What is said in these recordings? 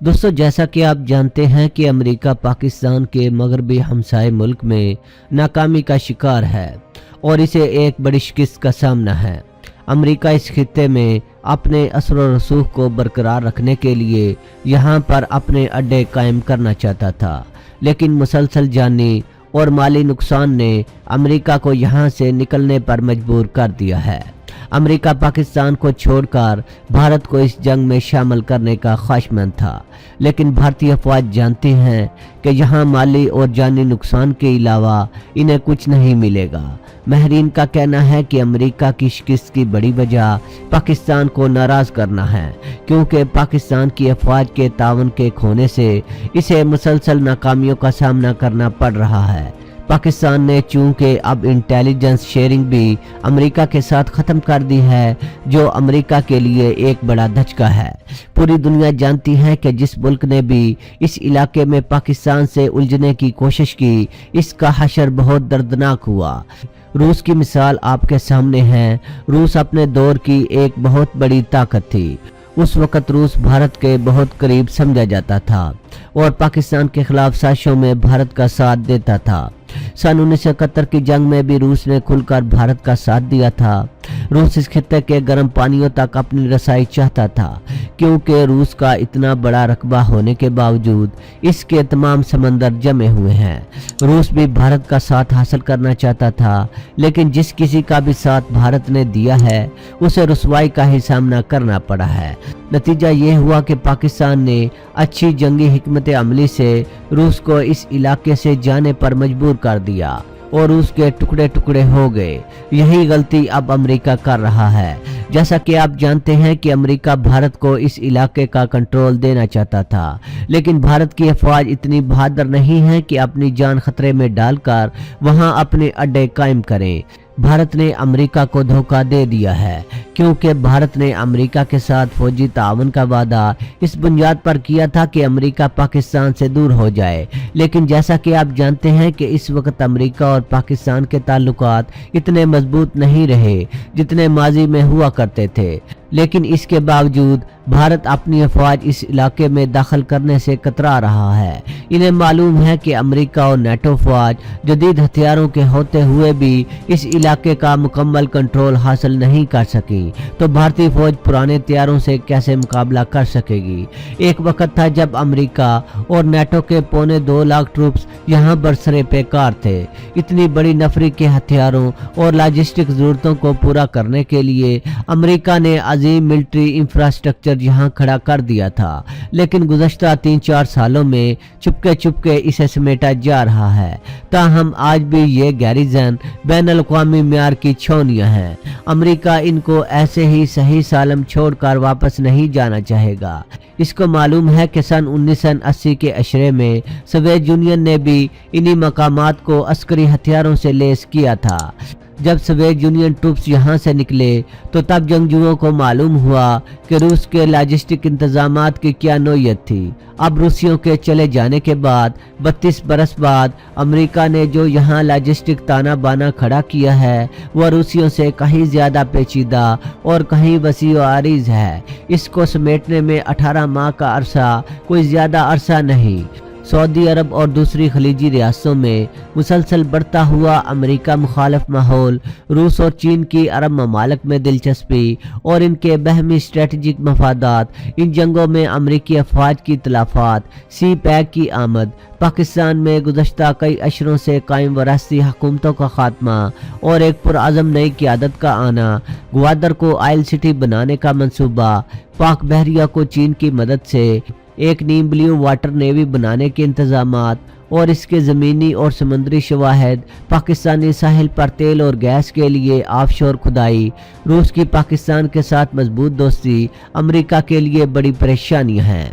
दोस्तों, जैसा कि आप जानते हैं कि अमेरिका पाकिस्तान के मगरबी हमसाए मुल्क में नाकामी का शिकार है और इसे एक बड़ी शिकस्त का सामना है। अमेरिका इस खित्ते में अपने असर व रसूख को बरकरार रखने के लिए यहाँ पर अपने अड्डे कायम करना चाहता था, लेकिन मुसलसल जानी और माली नुकसान ने अमेरिका को यहाँ से निकलने पर मजबूर कर दिया है। अमेरिका पाकिस्तान को छोड़कर भारत को इस जंग में शामिल करने का ख्वाहिशमंद था, लेकिन भारतीय अफवाज जानती हैं कि यहाँ माली और जानी नुकसान के अलावा इन्हें कुछ नहीं मिलेगा। महरीन का कहना है कि अमेरिका की शिकस्त की बड़ी वजह पाकिस्तान को नाराज करना है, क्योंकि पाकिस्तान की अफवाज के तावन के खोने से इसे मुसलसल नाकामियों का सामना करना पड़ रहा है। पाकिस्तान ने चूंकि अब इंटेलिजेंस शेयरिंग भी अमेरिका के साथ ख़त्म कर दी है, जो अमेरिका के लिए एक बड़ा धचका है। पूरी दुनिया जानती है कि जिस मुल्क ने भी इस इलाके में पाकिस्तान से उलझने की कोशिश की, इसका हशर बहुत दर्दनाक हुआ। रूस की मिसाल आपके सामने है। रूस अपने दौर की एक बहुत बड़ी ताकत थी। उस वक़्त रूस भारत के बहुत करीब समझा जाता था और पाकिस्तान के खिलाफ साजिशों में भारत का साथ देता था। सन 1971 की जंग में भी रूस ने खुलकर भारत का साथ दिया था। रूस इस खित्ते के गर्म पानियों तक अपनी रसाई चाहता था, क्योंकि रूस का इतना बड़ा रकबा होने के बावजूद इसके तमाम समंदर जमे हुए हैं। रूस भी भारत का साथ हासिल करना चाहता था, लेकिन जिस किसी का भी साथ भारत ने दिया है उसे रुसवाई का ही सामना करना पड़ा है। नतीजा ये हुआ कि पाकिस्तान ने अच्छी जंगी हिकमत अमली से रूस को इस इलाके से जाने पर मजबूर कर दिया और उसके टुकड़े टुकड़े हो गए। यही गलती अब अमेरिका कर रहा है। जैसा कि आप जानते हैं कि अमेरिका भारत को इस इलाके का कंट्रोल देना चाहता था, लेकिन भारत की अफवाज इतनी बहादुर नहीं है कि अपनी जान खतरे में डालकर वहां अपने अड्डे कायम करें। भारत ने अमेरिका को धोखा दे दिया है, क्योंकि भारत ने अमेरिका के साथ फौजी तावन का वादा इस बुनियाद पर किया था कि अमेरिका पाकिस्तान से दूर हो जाए। लेकिन जैसा कि आप जानते हैं कि इस वक्त अमेरिका और पाकिस्तान के ताल्लुकात इतने मजबूत नहीं रहे जितने माजी में हुआ करते थे, लेकिन इसके बावजूद भारत अपनी अफवाज इस इलाके में दाखिल करने से कतरा रहा है। इन्हें मालूम है कि अमेरिका और नेटो फौज जदीद हथियारों के होते हुए भी इस इलाके का मुकम्मल कंट्रोल हासिल नहीं कर सकी, तो भारतीय फौज पुराने हथियारों से कैसे मुकाबला कर सकेगी। एक वक्त था जब अमेरिका और नेटो के 2.25 लाख ट्रूप्स यहाँ बरसरे पेकार थे। इतनी बड़ी नफरी के हथियारों और लॉजिस्टिक जरूरतों को पूरा करने के लिए अमेरिका ने अजीम मिलिट्री इंफ्रास्ट्रक्चर यहाँ खड़ा कर दिया था, लेकिन गुज़श्ता 3-4 सालों में चुपके चुपके इसे समेटा जा रहा है। ताहम आज भी ये गैरिजन बैनुल-अक़वामी म्यार की छावनियां हैं। अमेरिका इनको ऐसे ही सही सालम छोड़कर वापस नहीं जाना चाहेगा। इसको मालूम है कि सन 1980 के अशरे में सोवियत यूनियन ने भी इन्हीं मकामात को अस्करी हथियारों से लैस किया था। जब सोवियत यूनियन ट्रूप्स यहाँ से निकले तो तब जंगजुओं को मालूम हुआ कि रूस के लॉजिस्टिक इंतजामात की क्या नौयत थी। अब रूसियों के चले जाने के बाद 32 बरस बाद अमेरिका ने जो यहाँ लॉजिस्टिक ताना बाना खड़ा किया है वह रूसियों से कहीं ज़्यादा पेचीदा और कहीं वसी व आरीज है। इसको समेटने में 18 माह का अरसा कोई ज़्यादा अरसा नहीं। सऊदी अरब और दूसरी खलीजी रियासतों में मुसलसल बढ़ता हुआ अमेरिका मुखालिफ माहौल, रूस और चीन की अरब ममालिक में दिलचस्पी और इनके बहमी स्ट्रेटजिक मफादात, इन जंगों में अमेरिकी अफवाज की तलाफात, सी पैक की आमद, पाकिस्तान में गुज़श्ता कई अशरों से कायम वरासती हुकूमतों का खात्मा और एक पुरअज़म नई क़यादत का आना, ग्वादर को ऑयल सिटी बनाने का मंसूबा, पाक बहरिया को चीन की मदद से एक नीम ब्लू वाटर नेवी बनाने के इंतजामात और इसके ज़मीनी और समुद्री शवाहिद, पाकिस्तानी साहिल पर तेल और गैस के लिए ऑफशोर खुदाई, रूस की पाकिस्तान के साथ मजबूत दोस्ती अमेरिका के लिए बड़ी परेशानियां हैं।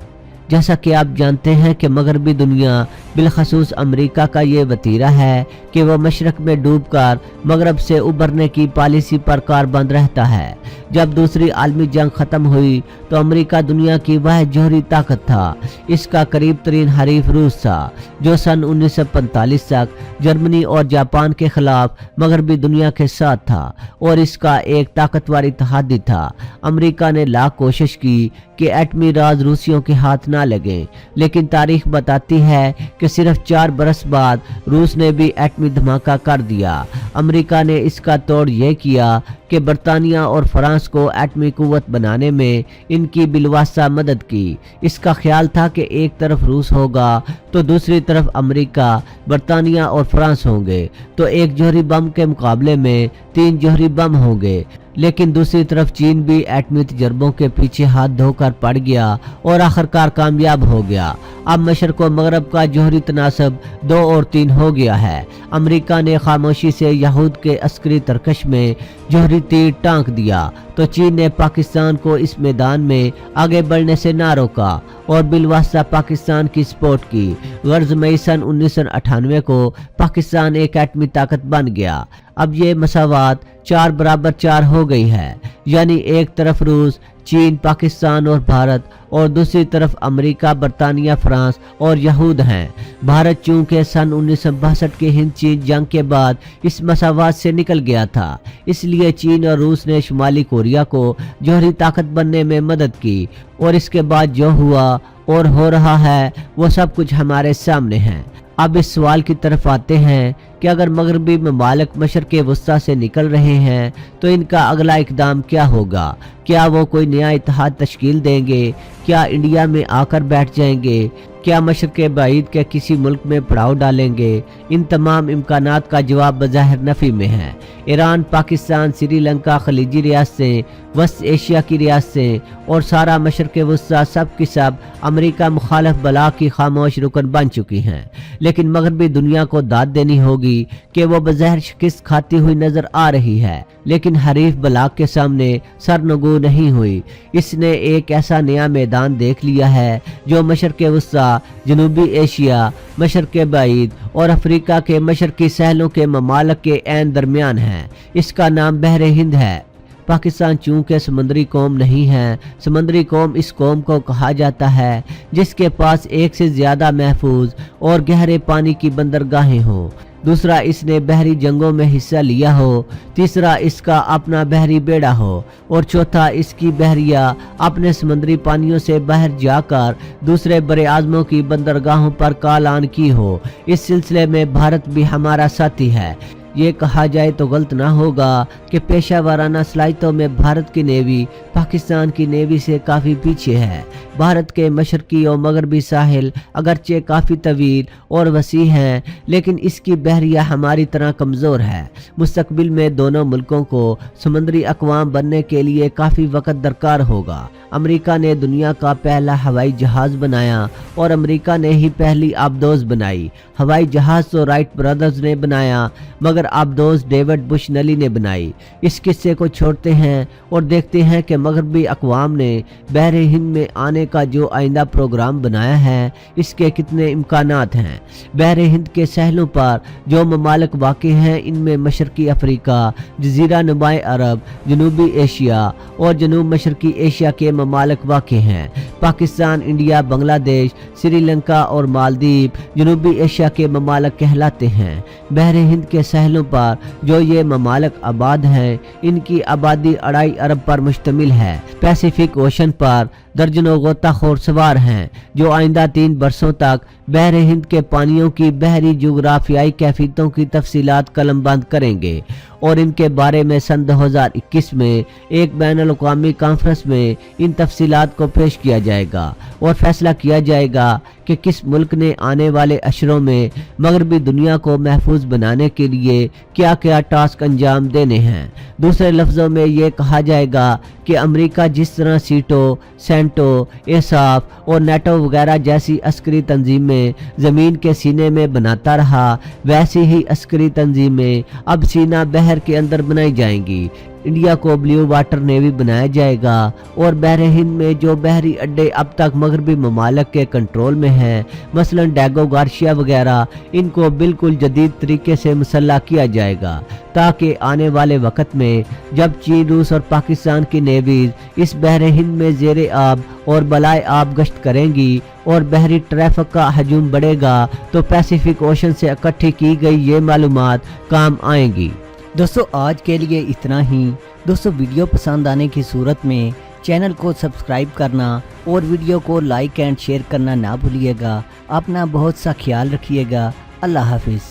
जैसा कि आप जानते हैं कि मगरबी दुनिया बिलखसूस अमेरिका का ये वतीरा है कि वो मशरक में डूबकर मगरब से उबरने की पॉलिसी पर कारबंद रहता है। जब दूसरी आलमी जंग खत्म हुई तो अमेरिका दुनिया की वह जोहरी ताकत था। इसका करीब तरीन हरीफ रूस था, जो सन 1945 तक जर्मनी और जापान के खिलाफ मगरबी दुनिया के साथ था और इसका एक ताकतवर इत्तेहादी था। अमेरिका ने लाख कोशिश की कि एटमी राज रूसियों के हाथ ना लगे, लेकिन तारीख बताती है कि सिर्फ 4 बरस बाद रूस ने भी एटमी धमाका कर दिया। अमेरिका ने इसका तोड़ ये किया कि बरतानिया और फ्रांस को एटमी कुव्वत बनाने में इनकी बिलवास्ता मदद की। इसका ख्याल था कि एक तरफ रूस होगा तो दूसरी तरफ अमेरिका, बरतानिया और फ्रांस होंगे, तो एक जोहरी बम के मुकाबले में 3 जोहरी बम होंगे। लेकिन दूसरी तरफ चीन भी एटमी तजर्बों के पीछे हाथ धोकर पड़ गया और आखिरकार कामयाब हो गया। अब मशरक व मगरब का जोहरी तनासब 2 और 3 हो गया है। अमेरिका ने खामोशी से यहूद के अस्करी तरकश में जोहरी तीर टांक दिया तो चीन ने पाकिस्तान को इस मैदान में आगे बढ़ने से ना रोका और बिलवास्ता पाकिस्तान की सपोर्ट की। गर्ज मई सन 1998 को पाकिस्तान एक एटमी ताकत बन गया। अब ये मसावात 4 बराबर 4 हो गई है, यानी एक तरफ रूस, चीन, पाकिस्तान और भारत और दूसरी तरफ अमेरिका, बरतानिया, फ्रांस और यहूद हैं। भारत चूंकि सन 1962 के हिंद चीन जंग के बाद इस मसावात से निकल गया था, इसलिए चीन और रूस ने शुमाली कोरिया को जोहरी ताकत बनने में मदद की और इसके बाद जो हुआ और हो रहा है वो सब कुछ हमारे सामने है। अब इस सवाल की तरफ आते हैं कि अगर मगरबी ममालिक मशरक़ वस्ता से निकल रहे हैं तो इनका अगला इक़दाम क्या होगा? क्या वो कोई नया इत्तेहाद तश्कील देंगे? क्या इंडिया में आकर बैठ जाएंगे? क्या मशरक़ बाईद के किसी मुल्क में पड़ाव डालेंगे? इन तमाम इम्कानात का जवाब बज़ाहिर नफ़ी में है। ईरान, पाकिस्तान, श्रीलंका, खलीजी रियासतें, वस्त एशिया की रियासतें और सारा मशरक़ वस्ता सब की सब अमेरिका मुखालिफ बला की खामोश रुकन बन चुकी हैं। लेकिन मगरबी दुनिया को दाद देनी होगी कि वो बज़ाहिर शिकस्त खाती हुई नजर आ रही है, लेकिन हरीफ बलाक के सामने सरनगू नहीं हुई। इसने एक ऐसा नया मैदान देख लिया है जो मशरक़ वस्ता, जनूबी एशिया, मशरक़ बाईद और अफ्रीका के मशरक़ी सहलों के ममालिक के ऐन दरमियान है। इसका नाम बहर हिंद है। पाकिस्तान चूंकि समुद्री कौम नहीं है, समुद्री कौम इस कौम को कहा जाता है जिसके पास एक से ज्यादा महफूज और गहरे पानी की बंदरगाहें हों। दूसरा, इसने बहरी जंगों में हिस्सा लिया हो। तीसरा, इसका अपना बहरी बेड़ा हो और चौथा, इसकी बहरिया अपने समुद्री पानियों से बाहर जाकर दूसरे बड़े आज़मों की बंदरगाहों पर कालान की हो। इस सिलसिले में भारत भी हमारा साथी है। ये कहा जाए तो गलत ना होगा कि पेशा वाराना सलाहियतों में भारत की नेवी पाकिस्तान की नेवी से काफ़ी पीछे है। भारत के मशरकी और मगरबी साहिल अगरचे काफ़ी तवील और वसी हैं, लेकिन इसकी बहरिया हमारी तरह कमज़ोर है। मुस्तकबिल में दोनों मुल्कों को समुद्री अक़वाम बनने के लिए काफ़ी वक़्त दरकार होगा। अमेरिका ने दुनिया का पहला हवाई जहाज़ बनाया और अमेरिका ने ही पहली आबदोज़ बनाई। हवाई जहाज़ तो राइट ब्रदर्स ने बनाया, मगर आबदोज़ डेविड बुश नली ने बनाई। इस किस्से को छोड़ते हैं और देखते हैं कि मगरबी अक़वाम ने बहर हिंद में आने का जो आइंदा प्रोग्राम बनाया है, इसके कितने इम्कानात हैं। बहर हिंद के सहलों पर जो ममालिक वाक़े हैं, इनमें मशरकी अफ्रीका, जज़ीरा नुमाए अरब, जनूबी एशिया और जनूब मशरकी एशिया के ममालिक वाक़े हैं। पाकिस्तान, इंडिया, बांग्लादेश, श्रीलंका और मालदीव जनूबी एशिया के ममालिक कहलाते हैं। बहर हिंद के सहलों पर जो ये ममालिक आबाद हैं, इनकी आबादी 2.5 अरब पर मुश्तमिल है। पैसिफिक ओशन पर दर्जनों गोताखोर सवार हैं जो आइंदा 3 बरसों तक बहर हिंद के पानियों की बहरी जोग्राफियाई कैफियतों की तफसीलात कलमबंद करेंगे और इनके बारे में सन 2021 में एक बैनुल-अक़वामी कॉन्फ्रेंस में इन तफसीलात को पेश किया जाएगा और फैसला किया जाएगा कि किस मुल्क ने आने अशरों अशरों में मगरबी दुनिया को महफूज बनाने के लिए क्या क्या टास्क अंजाम देने हैं। दूसरे लफ्ज़ों में ये कहा जाएगा कि अमेरिका जिस तरह सीटो, सेंटो, एसाफ और नेटो वगैरह जैसी अस्करी तंजीमें ज़मीन के सीने में बनाता रहा, वैसी ही अस्करी तंजीमें अब सीना बहर के अंदर बनाई जाएंगी। इंडिया को ब्लू वाटर नेवी बनाया जाएगा और बहर हिंद में जो बहरी अड्डे अब तक मगरबी ममालिक के कंट्रोल में हैं, मसलन डैगो गार्शिया वगैरह, इनको बिल्कुल जदीद तरीके से मुसल्लह किया जाएगा, ताकि आने वाले वक्त में जब चीन, रूस और पाकिस्तान की नेवीज इस बहर हिंद में ज़ेरे आब और बलाए आब गश्त करेंगी और बहरी ट्रैफिक का हजूम बढ़ेगा तो पैसिफिक ओशन से इकट्ठी की गई ये मालूमात काम आएंगी। दोस्तों आज के लिए इतना ही। दोस्तों वीडियो पसंद आने की सूरत में चैनल को सब्सक्राइब करना और वीडियो को लाइक एंड शेयर करना ना भूलिएगा। अपना बहुत सा ख्याल रखिएगा। अल्लाह हाफिज़।